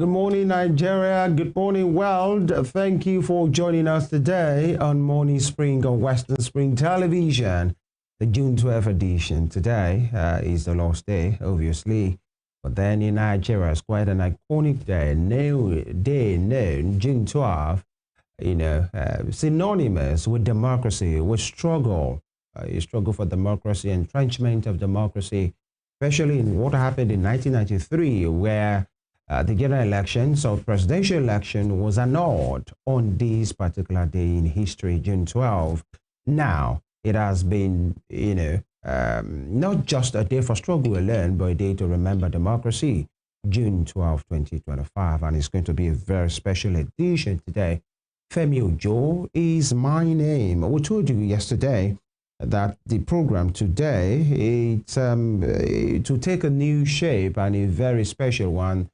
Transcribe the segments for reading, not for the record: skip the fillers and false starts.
Good morning, Nigeria. Good morning, world. Thank you for joining us today on Morning Spring on Western Spring Television, the June 12th edition. Today is the last day, obviously. But then in Nigeria, it's quite an iconic day. Known, June 12th, synonymous with democracy, with struggle. A struggle for democracy, entrenchment of democracy, especially in what happened in 1993, where the general election, so presidential election, was annulled on this particular day in history, June 12. Now, it has been, not just a day for struggle alone, but a day to remember democracy, June 12, 2025. And it's going to be a very special edition today. Femi Ojo is my name. We told you yesterday that the program today, it's to take a new shape and a very special one,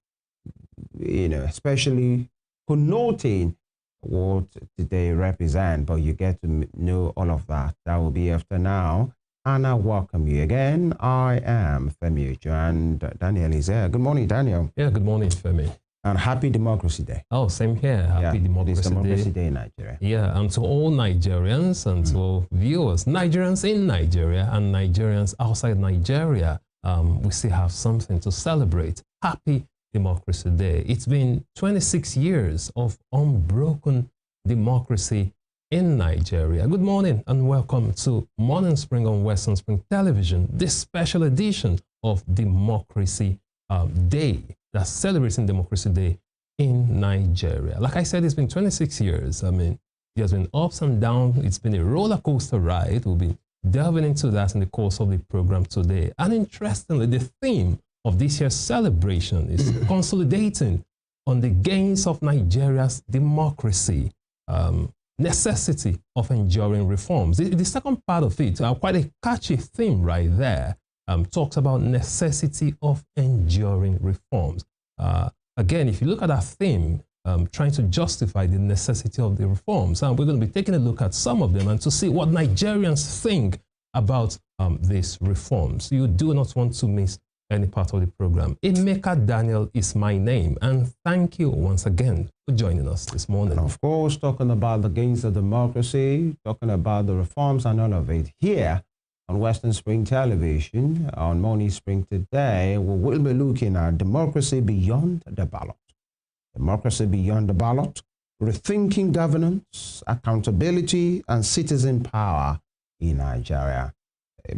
especially connoting what they represent, but you get to know all of that. That will be after now. And I welcome you again. I am Femi Ojo, and Daniel is here. Good morning, Daniel. Yeah, good morning, Femi. And happy Democracy Day. Oh, same here. Happy Democracy Day in Nigeria. Yeah, and to all Nigerians and to viewers, Nigerians in Nigeria and Nigerians outside Nigeria, we still have something to celebrate. Happy Democracy Day. It's been 26 years of unbroken democracy in Nigeria. Good morning and welcome to Morning Spring on Western Spring Television, this special edition of Democracy Day, that's celebrating Democracy Day in Nigeria. Like I said, it's been 26 years. I mean, there's been ups and downs. It's been a roller coaster ride. We'll be delving into that in the course of the program today. And interestingly, the theme of this year's celebration is consolidating on the gains of Nigeria's democracy, necessity of enduring reforms. The second part of it, quite a catchy theme right there, talks about necessity of enduring reforms. Again, if you look at that theme, trying to justify the necessity of the reforms, and we're going to be taking a look at some of them and to see what Nigerians think about these reforms. You do not want to miss any part of the program. Emeka Daniel is my name, and thank you once again for joining us this morning. And of course, talking about the gains of democracy, talking about the reforms and all of it here on Western Spring Television, on Morning Spring today, we will be looking at democracy beyond the ballot. Democracy beyond the ballot, rethinking governance, accountability, and citizen power in Nigeria.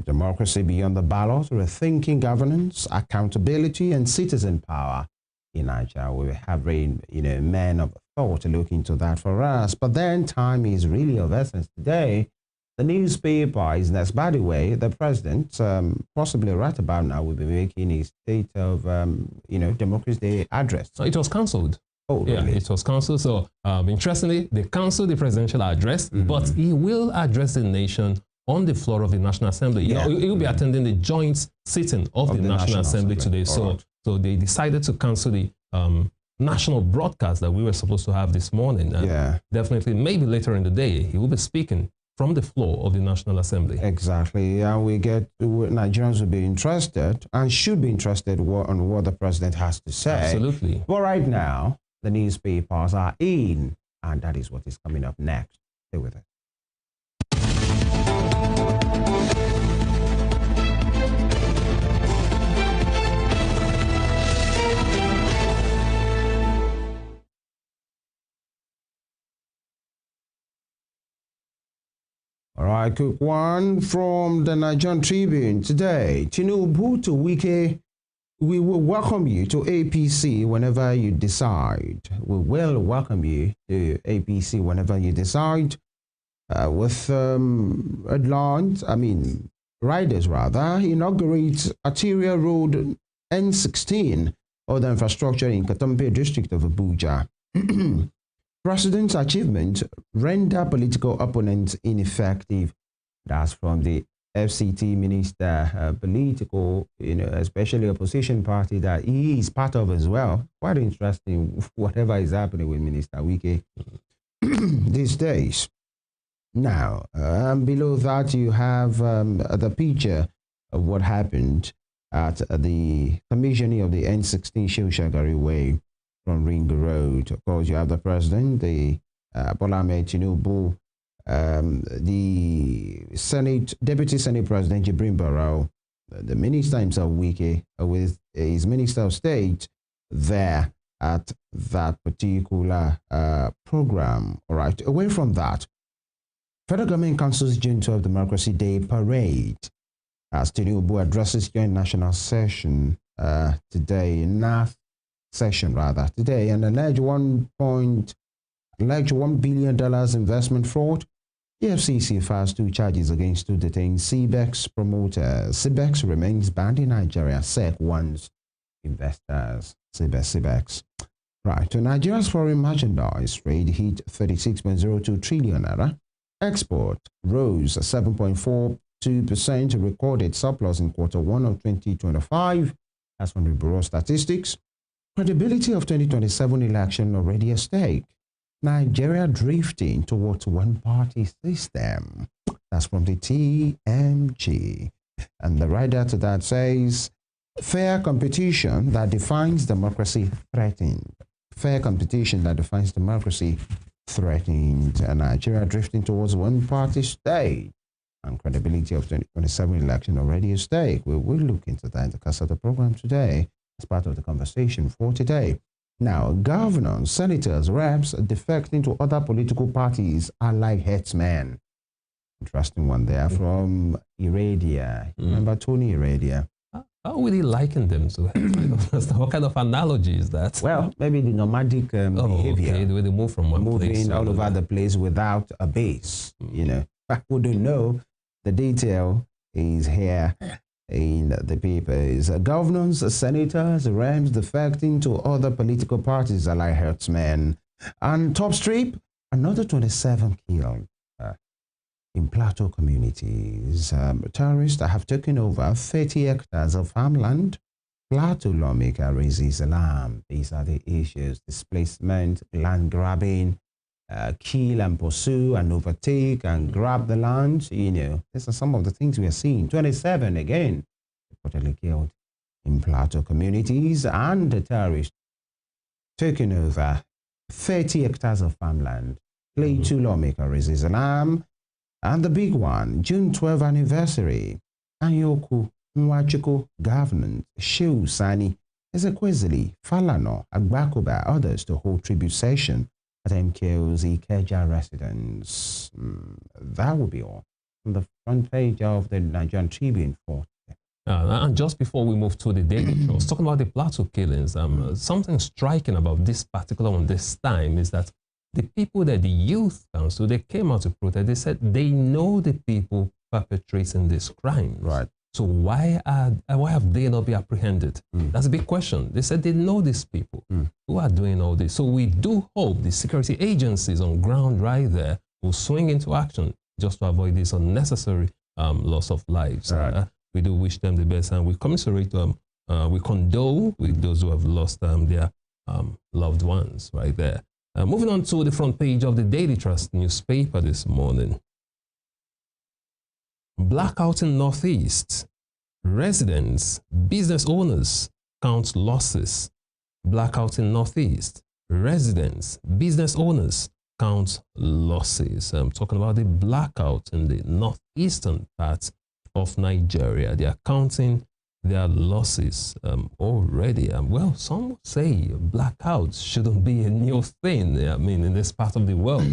Democracy beyond the ballot, rethinking governance, accountability, and citizen power in Nigeria. We have men of thought to look into that for us. But then time is really of essence today. The newspaper is next. By the way, the president, possibly right about now, will be making his State of, Democracy Day address. So it was cancelled. Oh, really? Yeah, it was cancelled. So, interestingly, they cancelled the presidential address, but he will address the nation on the floor of the National Assembly. Yeah. He will be attending the joint sitting of the National Assembly today. So they decided to cancel the national broadcast that we were supposed to have this morning. And definitely, maybe later in the day, he will be speaking from the floor of the National Assembly. Exactly. And Nigerians will be interested and should be interested on what the president has to say. Absolutely. But right now, the newspapers are in, and that is what is coming up next. Stay with it. All right, quick one from the Nigerian Tribune today. Tinubu to Wike, we will welcome you to APC whenever you decide. We will welcome you to APC whenever you decide. With riders inaugurate arterial road N16 or the infrastructure in Katampe district of Abuja. President's achievement render political opponents ineffective. That's from the FCT minister, political, especially opposition party that he is part of as well. Quite interesting, whatever is happening with Minister Wike these days. Now, below that, you have the picture of what happened at the commissioning of the N16 Shagari Way. from Ring Road. Of course, you have the president, the Bola Ahmed Tinubu, the Senate, Deputy Senate President Jibrin Barrow, the Minister himself, Wike, with his Minister of State there at that particular program. All right, away from that, Federal Government Council's June 12 Democracy Day Parade as Tinubu addresses joint national session today, today, and alleged $1 billion investment fraud. The FCC files 2 charges against 2 detained CBEX promoters. CBEX remains banned in Nigeria. SEC warns investors. CBEX. Right. To Nigeria's foreign merchandise trade hit 36.02 trillion naira. Export rose 7.42% to recorded surplus in Q1 of 2025. As from the Bureau of Statistics. Credibility of 2027 election already at stake. Nigeria drifting towards one-party system. That's from the TMG. And the writer to that says, fair competition that defines democracy threatened. Fair competition that defines democracy threatened. And Nigeria drifting towards one-party state. And credibility of 2027 election already at stake. We will look into that in the course of the program today as part of the conversation for today. Now, governors, senators, reps defecting to other political parties are like headsmen. Interesting one there from Iradia. Remember Tony Iradia? How would he liken them to? What kind of analogy is that? Well, maybe the nomadic behavior. Okay, the way they move from one place. Moving all over the place without a base, you know. Who don't know, the detail is here in the papers. Governors, senators, reps defecting to other political parties are like herdsmen. And top strip, another 27 killed in plateau communities. Terrorists have taken over 30 hectares of farmland. Plateau lawmaker raises alarm. These are the issues: displacement, land grabbing, kill and pursue and overtake and grab the land. You know, these are some of the things we are seeing. 27 again reportedly killed in plateau communities, and the terrorists taking over 30 hectares of farmland. Plateau lawmaker raises alarm. And the big one, June 12th anniversary. Anyoku Nwachukwu government, Shehu Sani, Ezekwesili, Falana, Agbakoba, others to hold tribute session at MKO's Ikeja residence. That will be all on the front page of the Nigerian Tribune for today. And just before we move to the daily show, I was talking about the plateau killings. Something striking about this particular one this time is that the people that the youth council, they came out to protest. They said they know the people perpetrating this crime. Right. So why have they not been apprehended? That's a big question. They said they know these people who are doing all this. So we do hope the security agencies on ground right there will swing into action just to avoid this unnecessary loss of lives. Right. We do wish them the best, and we commiserate we condole with those who have lost their loved ones right there. Moving on to the front page of the Daily Trust newspaper this morning. Blackout in Northeast. Residents, business owners count losses. Blackout in Northeast. Residents, business owners count losses. I'm talking about the blackout in the northeastern part of Nigeria. They are counting their losses already. Well, some would say blackouts shouldn't be a new thing, I mean, in this part of the world.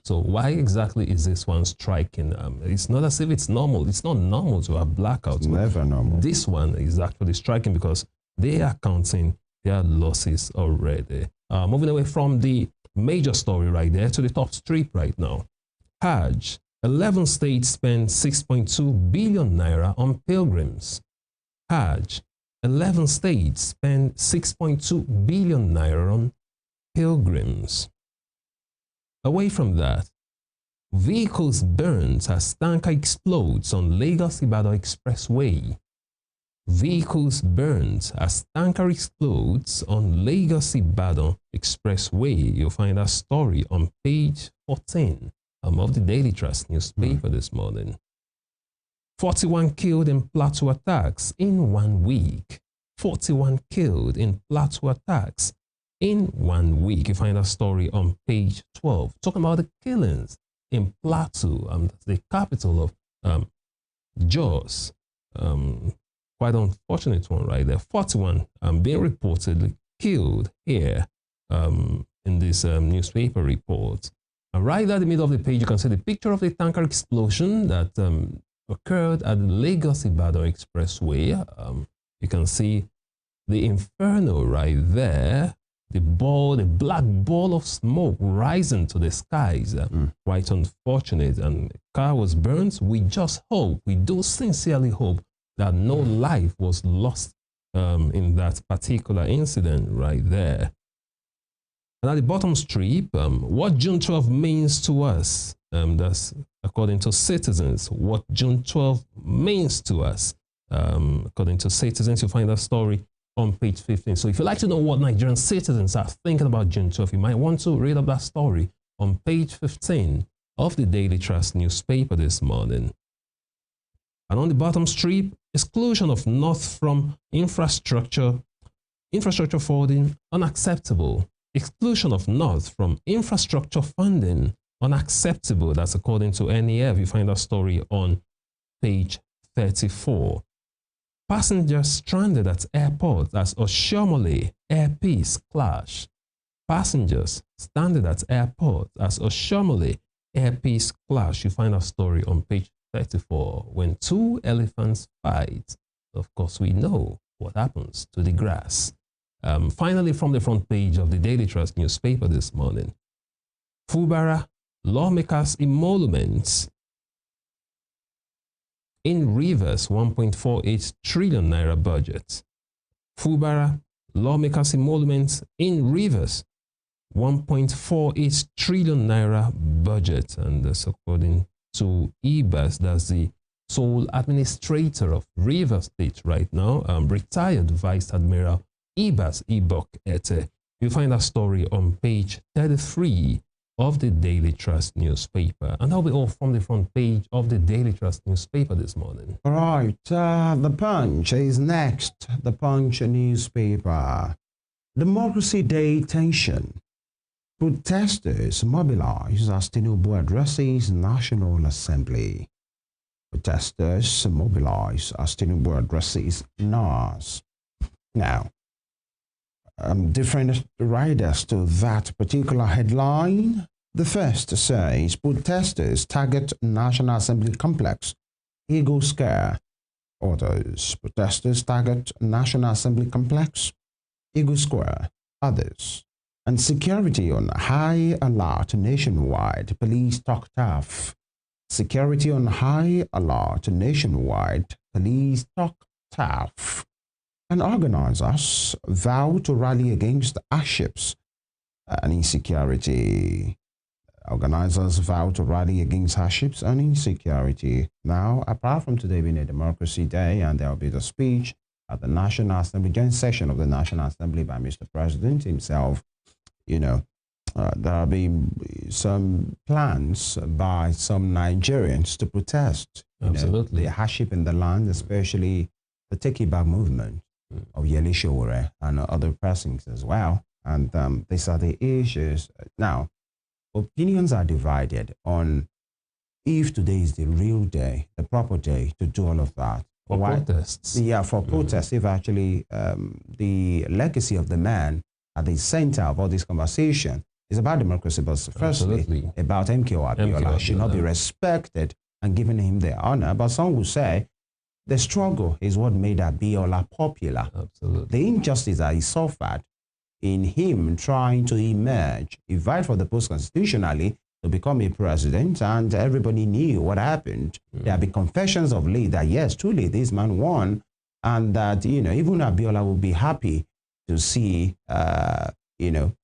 So why exactly is this one striking? It's not as if it's normal. It's not normal to have blackouts. It's never normal. This one is actually striking because they are counting their losses already. Moving away from the major story right there to the top strip right now. Hajj, 11 states spend 6.2 billion naira on pilgrims. Hajj, 11 states spend 6.2 billion naira on pilgrims. Away from that, vehicles burnt as tanker explodes on Lagos-Ibadan Expressway. Vehicles burnt as tanker explodes on Lagos-Ibadan Expressway. You'll find that story on page 14 of the Daily Trust newspaper this morning. 41 killed in plateau attacks in 1 week. 41 killed in plateau attacks in 1 week. You find a story on page 12 talking about the killings in Plateau, the capital of Jos. Quite unfortunate one right there. 41 being reportedly killed here in this newspaper report. And right at the middle of the page, you can see the picture of the tanker explosion that occurred at the Lagos-Ibadan Expressway. You can see the inferno right there, the black ball of smoke rising to the skies. Quite unfortunate. And the car was burnt. We just hope, we do sincerely hope that no life was lost in that particular incident right there. And at the bottom strip, what June 12 means to us, that's according to citizens, what June 12 means to us. According to citizens, you'll find that story on page 15. So if you'd like to know what Nigerian citizens are thinking about June 12, you might want to read up that story on page 15 of the Daily Trust newspaper this morning. And on the bottom strip, exclusion of North from infrastructure funding unacceptable. Exclusion of North from infrastructure funding unacceptable. That's according to NEF. You find that story on page 34. Passengers stranded at airport as Oshiomhole airpiece clash. Passengers stranded at airport as Oshiomhole airpiece clash. You find that story on page 34. When two elephants fight, of course, we know what happens to the grass. Finally, from the front page of the Daily Trust newspaper this morning, Fubara lawmakers' emoluments in Rivers 1.48 trillion naira budget. Fubara lawmakers' emoluments in Rivers 1.48 trillion naira budget, and that's according to Ibas, that's the sole administrator of Rivers State right now, retired Vice Admiral Ibas Ibok Ete. You find that story on page 33 of the Daily Trust newspaper. And that'll be all from the front page of the Daily Trust newspaper this morning. All right, the Punch is next. The Punch newspaper. Democracy Day tension. Protesters mobilize as Tinubu addresses National Assembly. Protesters mobilize as Tinubu addresses NAS. Now, different riders to that particular headline. The first says, protesters target National Assembly complex, Eagle Square. Others, protesters target National Assembly complex, Eagle Square. Others, and security on high alert nationwide, police talk tough. Security on high alert nationwide, police talk tough. And organizers vow to rally against hardships and insecurity. Organizers vow to rally against hardships and insecurity. Now, apart from today being a Democracy Day, and there will be the speech at the National Assembly, joint session of the National Assembly by Mr. President himself, there will be some plans by some Nigerians to protest. Absolutely. The hardship in the land, especially the Take It Back movement of Yeli Sowore and other persons as well. And these are the issues. Now, opinions are divided on if today is the real day, the proper day to do all of that. For protests. Yeah, for protests, if actually the legacy of the man at the center of all this conversation is about democracy, but firstly about MKO Abiola should not be respected and given him the honor. But some will say the struggle is what made Abiola popular. Absolutely. The injustice that he suffered in him trying to emerge, he vied for the post constitutionally to become a president, and everybody knew what happened. There have been confessions of late that yes, truly this man won, and that even Abiola will be happy to see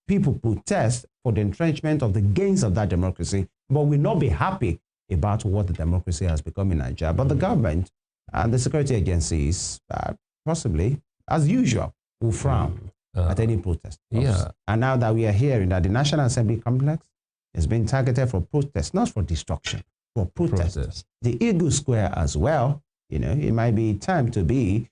people protest for the entrenchment of the gains of that democracy, but will not be happy about what the democracy has become in Nigeria. But the government and the security agencies, possibly, as usual, will frown at any protest. Yeah. And now that we are hearing that the National Assembly complex is being targeted for protest, not for destruction, for protest. The Eagle Square as well, it might be time to be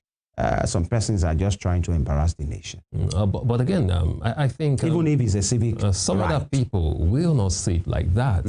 some persons are just trying to embarrass the nation. But again, I think even if it's a civic some right. other people will not see it like that.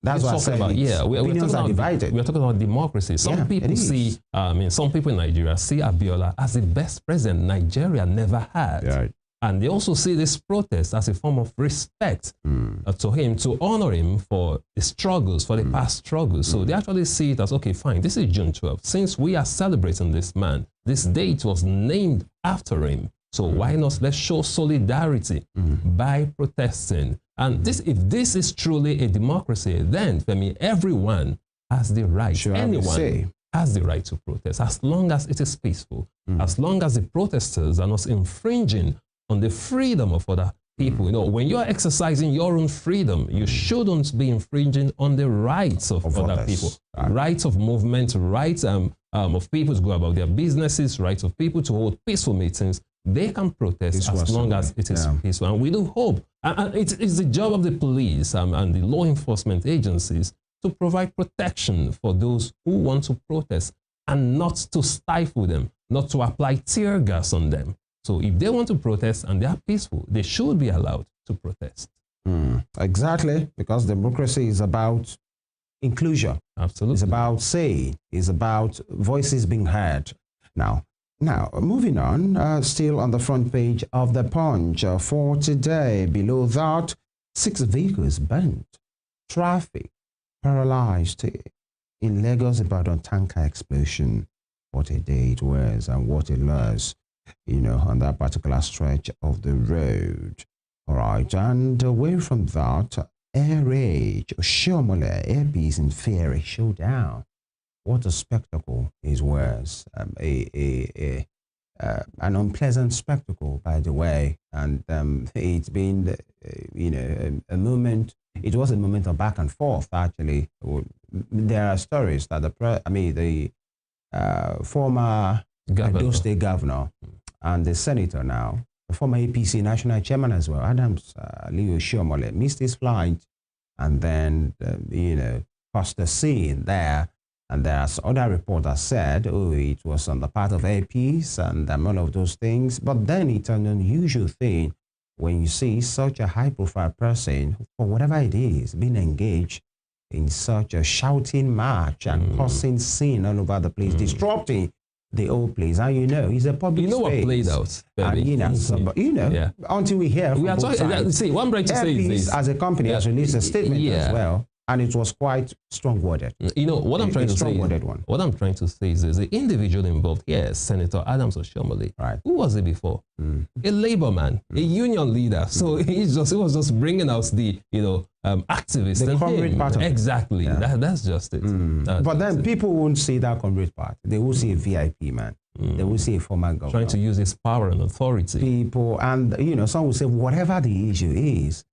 That's what I said. About, opinions are divided. We're talking about democracy. Some people see, some people in Nigeria see Abiola as the best president Nigeria never had. Right. And they also see this protest as a form of respect to him, to honor him for the struggles, for the past struggles. So they actually see it as, okay, fine, this is June 12th. Since we are celebrating this man, this date was named after him. So why not let's show solidarity by protesting? And this, if this is truly a democracy, then for me, everyone has the right, anyone has the right to protest, as long as it is peaceful, as long as the protesters are not infringing on the freedom of other people. You know, when you're exercising your own freedom, you shouldn't be infringing on the rights of other people. Rights of movement, rights of people to go about their businesses, rights of people to hold peaceful meetings. They can protest as long as it is peaceful. And we do hope, and it is the job of the police and the law enforcement agencies to provide protection for those who want to protest and not to stifle them, not to apply tear gas on them. So if they want to protest and they are peaceful, they should be allowed to protest. Exactly, because democracy is about inclusion. Absolutely. It's about saying, it's about voices being heard. Now, moving on, still on the front page of the Punch for today. Below that, 6 vehicles burnt, traffic paralyzed in Lagos about a tanker explosion. What a day it was and what a loss, you know, on that particular stretch of the road. All right, and away from that, air rage, Shomole, airpiece in Fairy showdown. What a spectacle is worse. An unpleasant spectacle, by the way. And it's been, you know, a moment. It was a moment of back and forth, actually. There are stories that the former Edo State governor and the senator now, the former APC national chairman as well, Adams Leo Shomole, missed his flight and then, you know, caused a scene there. And there's other reporters said, oh, it was on the part of APs and all of those things. But then it's an unusual thing when you see such a high-profile person, for whatever it is, being engaged in such a shouting match and causing scene all over the place, disrupting the old place. And you know, he's a public space. What played out, baby. And you know, until we hear from both sides. See, what I'm trying to say is this. As a company has released a statement as well. And it was quite strong-worded. You know, what I'm trying to say is this. The individual involved here, Senator Adams Oshomole, right? Who was he before? A labor man, a union leader. So he was just bringing out the, you know, activist. The comrade part of it. Exactly. That's just it. But then people won't see that comrade part. They will see a VIP man. They will see a former governor. Trying to use his power and authority. People, and, you know, some will say, whatever the issue is,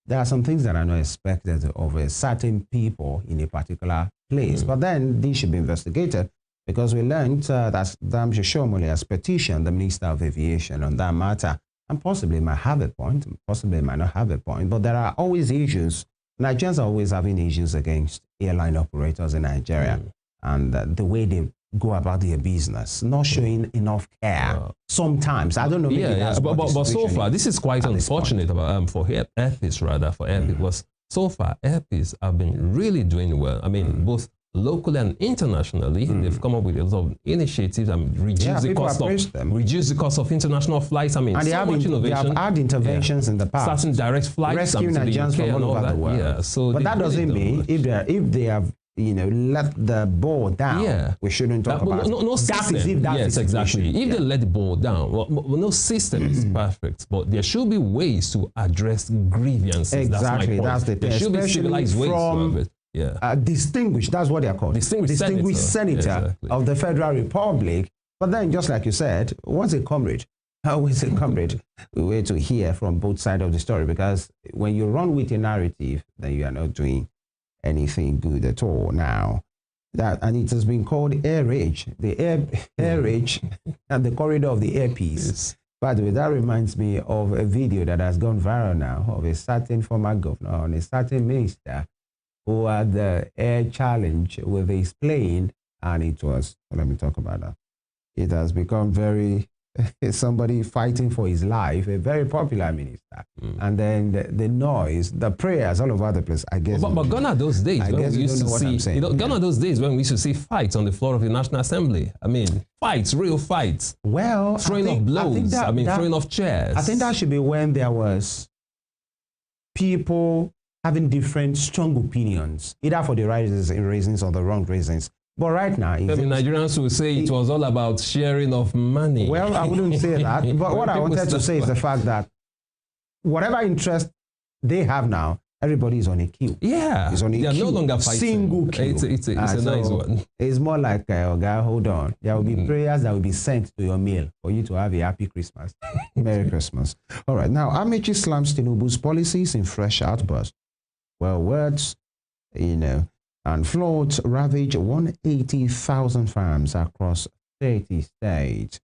there are some things that are not expected of a certain people in a particular place. But then these should be investigated because we learned that Dam Shomole has petitioned the Minister of Aviation on that matter. And possibly might have a point, possibly might not have a point. But there are always issues. Nigerians are always having issues against airline operators in Nigeria. And the way they go about their business, not showing enough care. Sometimes, I don't know. But so far, this is quite unfortunate about for Airpeace rather for Airpeace. Was so far Airpeace have been really doing well. I mean, both locally and internationally, they've come up with a lot of initiatives and reduce the cost of international flights. I mean, and so much innovation. They have had interventions in the past, starting direct flights, rescuing Nigerians from all over the world. So but that doesn't mean if they have, you know, let the ball down, we shouldn't talk about it. No system. Yes, exactly. If they let the ball down, no system is perfect, but there should be ways to address grievances. Exactly, that's the thing. There should be civilized ways to have it. Distinguished, that's what they are called. Distinguished senator of the Federal Republic. But then, just like you said, what's a comrade? Always a comrade. We wait to hear from both sides of the story, because when you run with a narrative, then you are not doing anything good at all now. And it has been called air rage, the air rage and the corridor of the airpiece. Yes. By the way, that reminds me of a video that has gone viral now of a certain former governor and a certain minister who had the air challenge with his plane, and it was, let me talk about that. It has become very somebody fighting for his life, a very popular minister. And then the noise, the prayers all over the place. I guess. But gone are those days when we used to see, gone are those days when we used to see fights on the floor of the National Assembly. I mean, fights, real fights. Well, throwing of blows. Throwing of chairs. I think that should be when there was people having different strong opinions, either for the right reasons or the wrong reasons. But right now, Nigerians will say it was all about sharing of money. Well, I wouldn't say that. But what I wanted to say is the fact that whatever interest they have now, everybody is on a queue. Yeah, it's on a they are no longer fighting. Single queue. It's a nice one. It's more like, guy, hold on. There will be prayers that will be sent to your mail for you to have a happy Christmas. Merry Christmas. All right. Now, Amaechi slams Tinubu's policies in fresh outburst. Well, words, and floods ravage 180,000 farms across 30 states.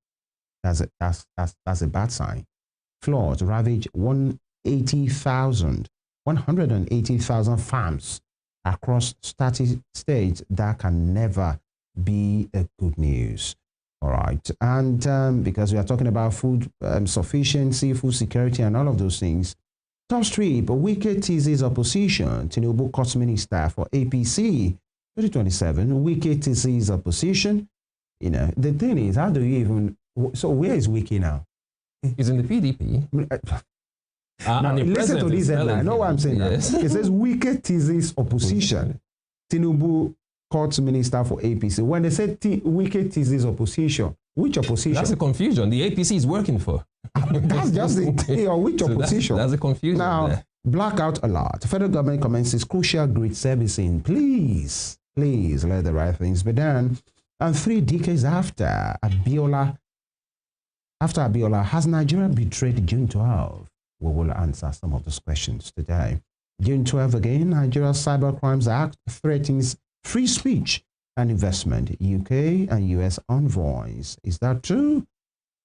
That's a bad sign. Floods ravage 180,000 farms across 30 states. That can never be a good news. All right. And because we are talking about food sufficiency, food security, and all of those things, top strip, Wike teases opposition. Tinubu cuts minister for APC 2027. Wike teases opposition. The thing is, how do you even... So where is Wike now? He's in the PDP. Now, listen to this headline. I know what I'm saying. Yes. It says Wike teases opposition. Tinubu cuts minister for APC. When they say Wike teases opposition, which opposition? That's a confusion. The APC is working for. That's just the thing. Or which opposition? That's a confusion. Now, blackout alert. Federal government commences crucial grid servicing. Please let the right things be done. And 3 decades after Abiola, has Nigeria betrayed June 12? We will answer some of those questions today. June 12 again, Nigeria's Cybercrimes Act threatens free speech and investment. UK and US envoys. Is that true?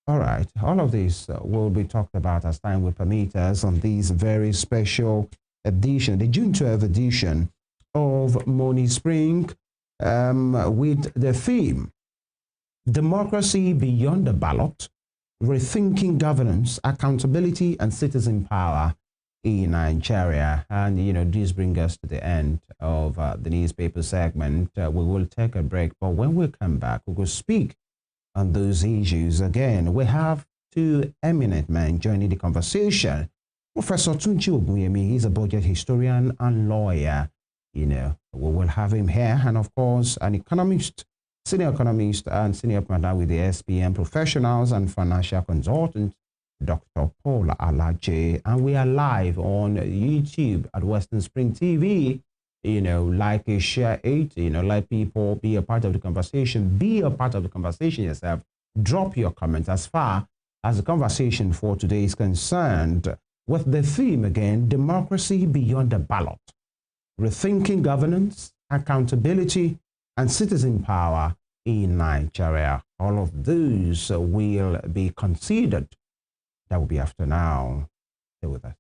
All right. All of this will be talked about as time will permit us on this very special edition, the June 12 edition of Money Spring, with the theme, Democracy Beyond the Ballot, Rethinking Governance, Accountability and Citizen Power in Nigeria. And, this brings us to the end of the newspaper segment. We will take a break, but when we come back, we will speak on those issues again. We have 2 eminent men joining the conversation. Professor Tunchi Ogunyemi, he's a budget historian and lawyer. We will have him here. And of course, an economist, senior economist and senior partner with the SPM Professionals and Financial Consultant, Dr. Paul Alaje. And we are live on YouTube at Western Spring TV. Like a share it, let people be a part of the conversation. Be a part of the conversation yourself. Drop your comments as far as the conversation for today is concerned, with the theme again, Democracy Beyond the Ballot, Rethinking Governance, Accountability, and Citizen Power in Nigeria. All of those will be considered. That will be after now. Stay with us.